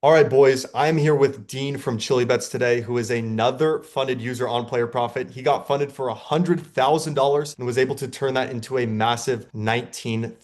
All right, boys, I'm here with Dean from Chili Bets today, who is another funded user on Player Profit. He got funded for $100,000 and was able to turn that into a massive $19,000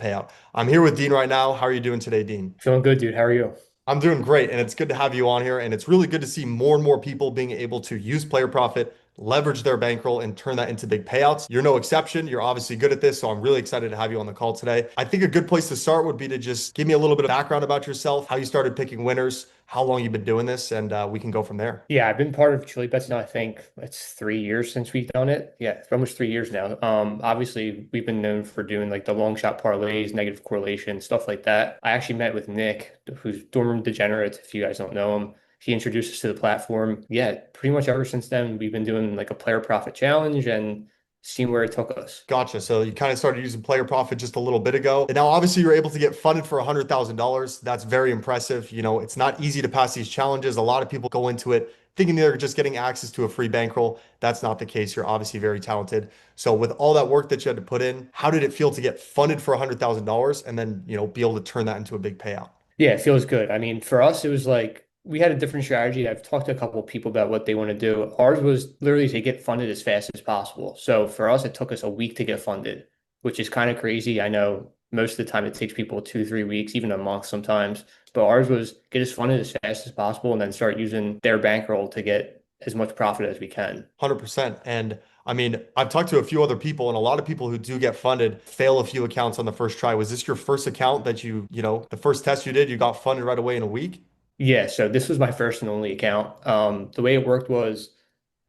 payout. I'm here with Dean right now. How are you doing today, Dean? Feeling good, dude. How are you? I'm doing great, and it's good to have you on here. And it's really good to see more and more people being able to use Player Profit, leverage their bankroll, and turn that into big payouts. You're no exception. You're obviously good at this, so I'm really excited to have you on the call today. I think a good place to start would be to just give me a little bit of background about yourself, how you started picking winners, how long you've been doing this, and we can go from there. Yeah, I've been part of Chili Bets now. I think it's 3 years since we've done it. Yeah, it's almost 3 years now. Obviously we've been known for doing like the long shot parlays, negative correlation, stuff like that. I actually met with Nick, who's Dorm Degenerate, if you guys don't know him. He introduced us to the platform. Yeah, pretty much ever since then, we've been doing like a player profit challenge and seeing where it took us. Gotcha. So you kind of started using Player Profit just a little bit ago. And now obviously you're able to get funded for $100,000. That's very impressive. It's not easy to pass these challenges. A lot of people go into it thinking they're just getting access to a free bankroll. That's not the case. You're obviously very talented. So with all that work that you had to put in, how did it feel to get funded for $100,000 and then, be able to turn that into a big payout? Yeah, it feels good. I mean, for us, it was like we had a different strategy. I've talked to a couple of people about what they want to do. Ours was literally to get funded as fast as possible. So for us, it took us a week to get funded, which is kind of crazy. I know most of the time it takes people 2, 3 weeks, even a month sometimes. But ours was get us funded as fast as possible and then start using their bankroll to get as much profit as we can. 100%. And I mean, I've talked to a few other people, and a lot of people who do get funded fail a few accounts on the first try. Was this your first account that the first test you did, you got funded right away in a week? Yeah, so this was my first and only account. The way it worked was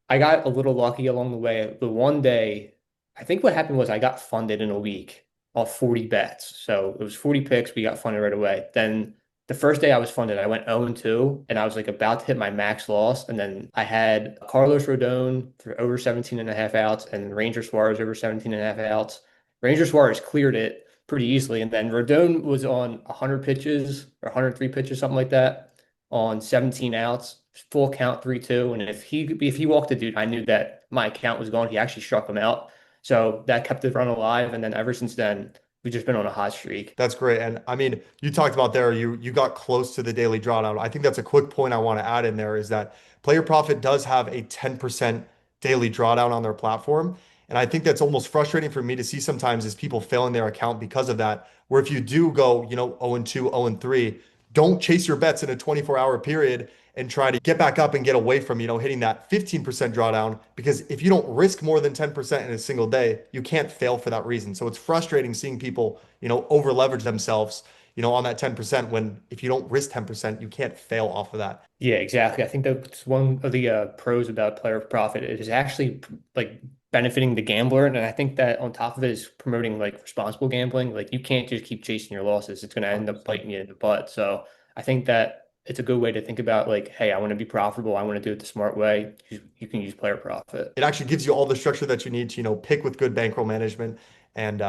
I got a little lucky along the way. The one day, I think what happened was I got funded in a week off 40 bets. So it was 40 picks. We got funded right away. Then the first day I was funded, I went 0-2 and I was like about to hit my max loss. And then I had Carlos Rodon for over 17 and a half outs and Ranger Suarez over 17 and a half outs. Ranger Suarez cleared it pretty easily. And then Rodon was on 100 pitches or 103 pitches, something like that, on 17 outs, full count 3-2. And if he walked the dude, I knew that my account was gone. He actually struck him out. So that kept the run alive. And then ever since then, we've just been on a hot streak. That's great. And I mean, you talked about there, you got close to the daily drawdown. I think that's a quick point I want to add in there is that Player Profit does have a 10% daily drawdown on their platform. And I think that's almost frustrating for me to see sometimes is people failing their account because of that. Where if you do go, 0-2, 0-3, don't chase your bets in a 24-hour period and try to get back up and get away from, hitting that 15% drawdown. Because if you don't risk more than 10% in a single day, you can't fail for that reason. So it's frustrating seeing people, over leverage themselves, on that 10% when if you don't risk 10%, you can't fail off of that. Yeah, exactly. I think that's one of the pros about player profit. It is actually like benefiting the gambler. And I think that on top of it is promoting like responsible gambling. Like you can't just keep chasing your losses. It's going to end up 100%. biting you in the butt. So I think that it's a good way to think about like, hey, I want to be profitable. I want to do it the smart way. You can use player profit. It actually gives you all the structure that you need to, pick with good bankroll management and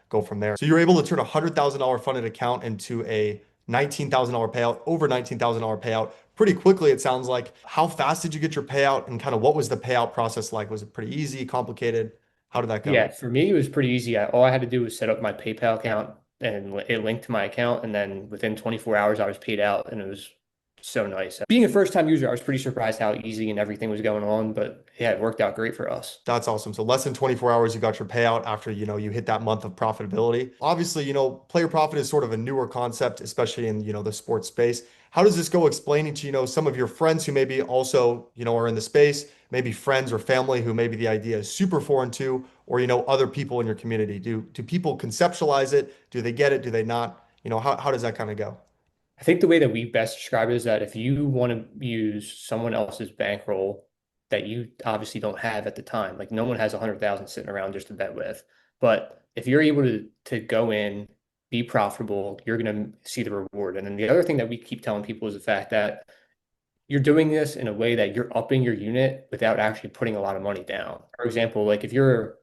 go from there. So you're able to turn a $100,000 funded account into a $19,000 payout, over $19,000 payout pretty quickly, it sounds like. How fast did you get your payout and kind of what was the payout process like? Was it pretty easy, complicated? How did that go? Yeah, for me, it was pretty easy. All I had to do was set up my PayPal account and it linked to my account. And then within 24 hours, I was paid out and it was so nice. Being a first time user, I was pretty surprised how easy and everything was going on. But yeah, it worked out great for us. That's awesome. So less than 24 hours, you got your payout after, you hit that month of profitability. Obviously, player profit is sort of a newer concept, especially in, the sports space. How does this go explaining to, some of your friends who maybe also, are in the space, maybe friends or family who maybe the idea is super foreign to, or, other people in your community? Do people conceptualize it? Do they get it? Do they not? How does that kind of go? I think the way that we best describe it is that if you want to use someone else's bankroll that you obviously don't have at the time, like no one has 100,000 sitting around just to bet with, but if you're able to go in, be profitable, you're going to see the reward. And then the other thing that we keep telling people is the fact that you're doing this in a way that you're upping your unit without actually putting a lot of money down. For example, like if you're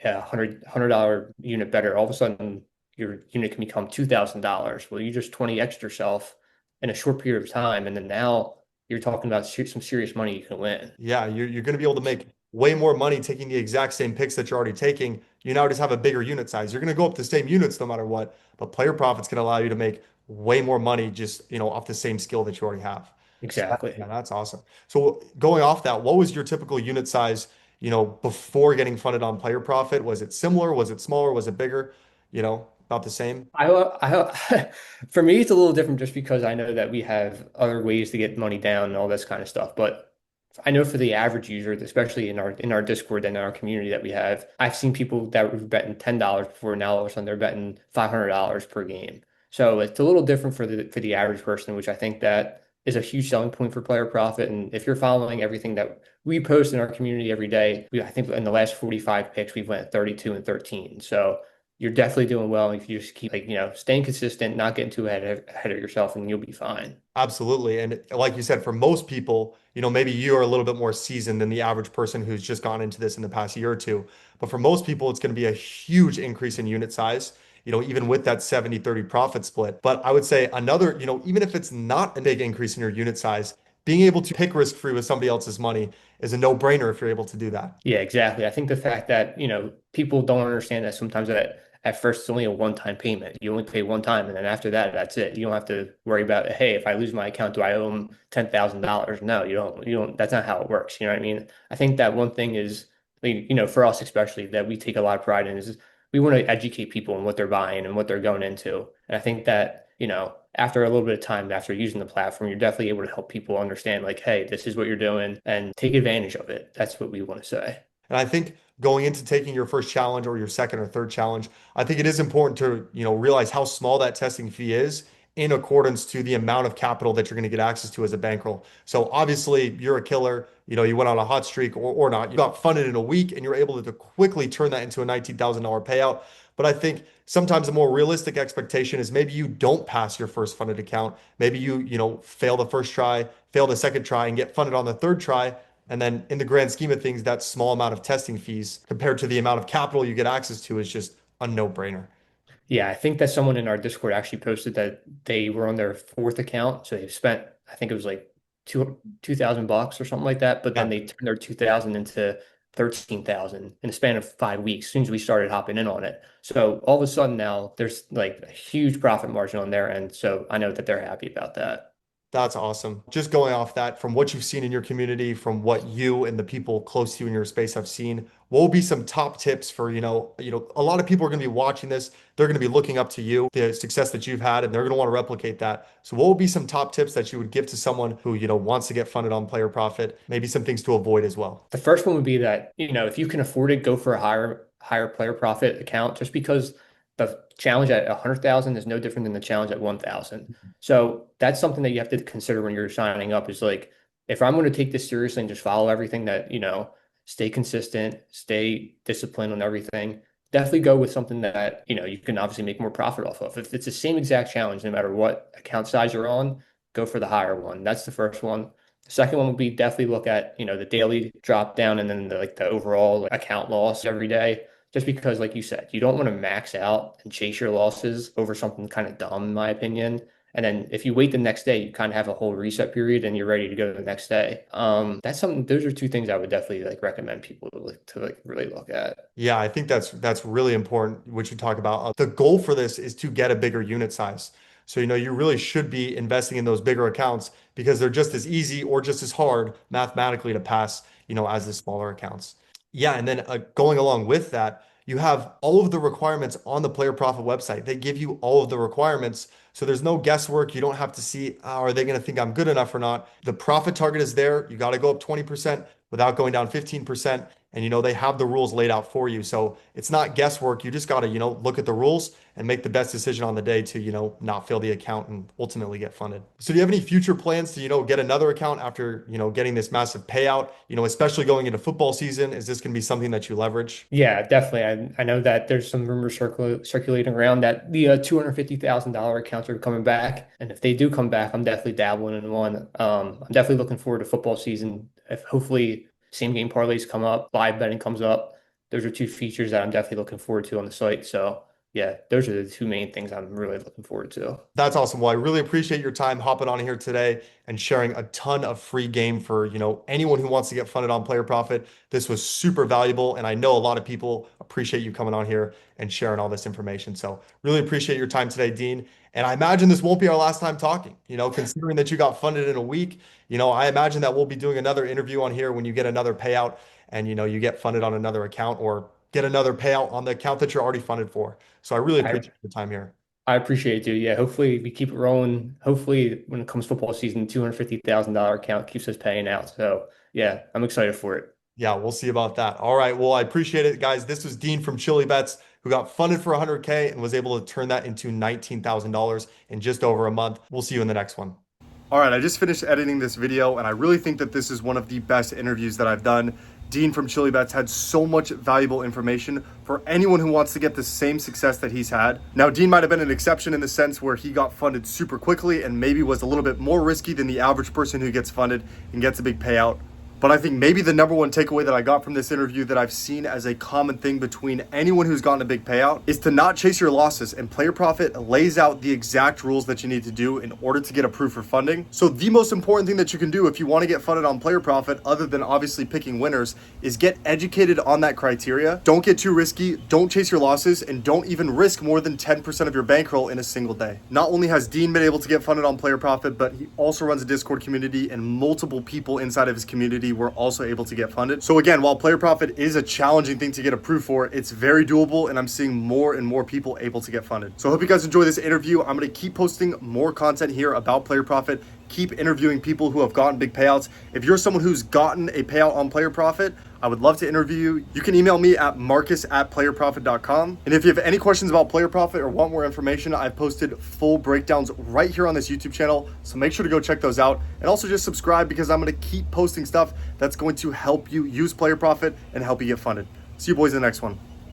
a $100 unit better, all of a sudden your unit can become $2,000. Well, you just 20x yourself in a short period of time. And then now you're talking about some serious money you can win. Yeah, you're going to be able to make way more money taking the exact same picks that you're already taking. You now just have a bigger unit size. You're going to go up the same units no matter what, but player profits can allow you to make way more money just, off the same skill that you already have. So Exactly. yeah, that's awesome. So going off that, what was your typical unit size, before getting funded on player profit? Was it similar? Was it smaller? Was it bigger? About the same? For me, it's a little different just because I know that we have other ways to get money down and all this kind of stuff. But I know for the average user, especially in our Discord and in our community that we have, I've seen people that were betting $10 before, now all of a sudden they're betting $500 per game. So it's a little different for the average person, which I think that is a huge selling point for player profit. And if you're following everything that we post in our community every day, I think in the last 45 picks, we've went 32 and 13. So you're definitely doing well if you just keep staying consistent, not getting too ahead of yourself, and you'll be fine. Absolutely. And like you said, for most people, maybe you are a little bit more seasoned than the average person who's just gone into this in the past year or two. But for most people, it's going to be a huge increase in unit size, even with that 70-30 profit split. But I would say another, even if it's not a big increase in your unit size, being able to pick risk free with somebody else's money is a no-brainer if you're able to do that. Yeah, exactly. I think the fact that, people don't understand that sometimes at first it's only a one-time payment. You only pay one time, and then after that, that's it. You don't have to worry about, hey, if I lose my account, do I owe them $10,000? No, you don't. You don't. That's not how it works. You know what I mean? I think that one thing is, like, for us especially, that we take a lot of pride in is we want to educate people on what they're buying and what they're going into. And I think that, after a little bit of time after using the platform, you're definitely able to help people understand, like, hey, this is what you're doing and take advantage of it. That's what we want to say. And I think going into taking your first challenge or your second or third challenge, I think it is important to, realize how small that testing fee is in accordance to the amount of capital that you're going to get access to as a bankroll. So obviously you're a killer, you went on a hot streak or not. You got funded in a week and you're able to quickly turn that into a $19,000 payout. But I think sometimes a more realistic expectation is maybe you don't pass your first funded account. Maybe you fail the first try, fail the second try, and get funded on the third try. And then in the grand scheme of things, that small amount of testing fees compared to the amount of capital you get access to is just a no-brainer. Yeah, I think that someone in our Discord actually posted that they were on their fourth account, so they've spent, I think it was like $2,000 or something like that, but then Yeah, they turned their 2,000 into 13,000 in a span of 5 weeks, as soon as we started hopping in on it. So all of a sudden now there's like a huge profit margin on their end. So I know that they're happy about that. that's awesome. Just going off that, from what you've seen in your community, from what you and the people close to you in your space have seen, what will be some top tips for, a lot of people are going to be watching this. They're going to be looking up to you, the success that you've had, and they're going to want to replicate that. So what would be some top tips that you would give to someone who, wants to get funded on player profit? Maybe some things to avoid as well. The first one would be that, if you can afford it, go for a higher player profit account just because the challenge at 100,000 is no different than the challenge at 1,000. So that's something that you have to consider when you're signing up is like, if I'm going to take this seriously and just follow everything that, stay consistent, stay disciplined on everything, definitely go with something that, you can obviously make more profit off of. If it's the same exact challenge, no matter what account size you're on, go for the higher one. That's the first one. The second one would be definitely look at, the daily drop down and then the overall account loss every day. Just because, like you said, you don't want to max out and chase your losses over something kind of dumb, in my opinion. And then if you wait the next day, you kind of have a whole reset period and you're ready to go the next day. That's something, those are two things I would definitely like recommend people to really look at. Yeah, I think that's really important, which you talk about. The goal for this is to get a bigger unit size. So, you really should be investing in those bigger accounts because they're just as easy or just as hard mathematically to pass, as the smaller accounts. Yeah, and then going along with that, you have all of the requirements on the Player Profit website. They give you all of the requirements. So there's no guesswork. You don't have to see, are they going to think I'm good enough or not? The profit target is there. You got to go up 20% without going down 15%. And they have the rules laid out for you. So it's not guesswork. You just got to, look at the rules and make the best decision on the day to, not fail the account and ultimately get funded. So do you have any future plans to, get another account after, getting this massive payout, especially going into football season? Is this going to be something that you leverage? Yeah, definitely. I know that there's some rumors circulating around that the $250,000 accounts are coming back. And if they do come back, I'm definitely dabbling in one. I'm definitely looking forward to football season. If hopefully same game parlays come up, live betting comes up. Those are two features that I'm definitely looking forward to on the site. So yeah, those are the two main things I'm really looking forward to. That's awesome. Well, I really appreciate your time hopping on here today and sharing a ton of free game for, anyone who wants to get funded on Player Profit. This was super valuable, and I know a lot of people appreciate you coming on here and sharing all this information. So, really appreciate your time today, Dean. And I imagine this won't be our last time talking. Considering that you got funded in a week, I imagine that we'll be doing another interview on here when you get another payout and you get funded on another account or get another payout on the account that you're already funded for. So, I really I appreciate your time here. I appreciate it, dude. Yeah, hopefully we keep it rolling. Hopefully, when it comes football season, $250,000 account keeps us paying out. So yeah, I'm excited for it. Yeah, we'll see about that. All right. Well, I appreciate it, guys. This was Dean from Chili Bets, who got funded for 100K and was able to turn that into $19,000 in just over a month. We'll see you in the next one. All right, I just finished editing this video, and I really think that this is one of the best interviews that I've done. Dean from Chili Bets had so much valuable information for anyone who wants to get the same success that he's had. Now, Dean might have been an exception in the sense where he got funded super quickly and maybe was a little bit more risky than the average person who gets funded and gets a big payout. But I think maybe the number one takeaway that I got from this interview that I've seen as a common thing between anyone who's gotten a big payout is to not chase your losses. And Player Profit lays out the exact rules that you need to do in order to get approved for funding. So the most important thing that you can do if you want to get funded on Player Profit, other than obviously picking winners, is get educated on that criteria. Don't get too risky, don't chase your losses, and don't even risk more than 10% of your bankroll in a single day. Not only has Dean been able to get funded on Player Profit, but he also runs a Discord community, and multiple people inside of his community were also able to get funded. So again, while Player Profit is a challenging thing to get approved for, it's very doable, and I'm seeing more and more people able to get funded. So I hope you guys enjoy this interview. I'm going to keep posting more content here about Player Profit, keep interviewing people who have gotten big payouts. If you're someone who's gotten a payout on Player Profit, I would love to interview you. You can email me at marcus@playerprofit.com. And if you have any questions about Player Profit or want more information, I've posted full breakdowns right here on this YouTube channel. So make sure to go check those out. And also just subscribe, because I'm going to keep posting stuff that's going to help you use Player Profit and help you get funded. See you boys in the next one.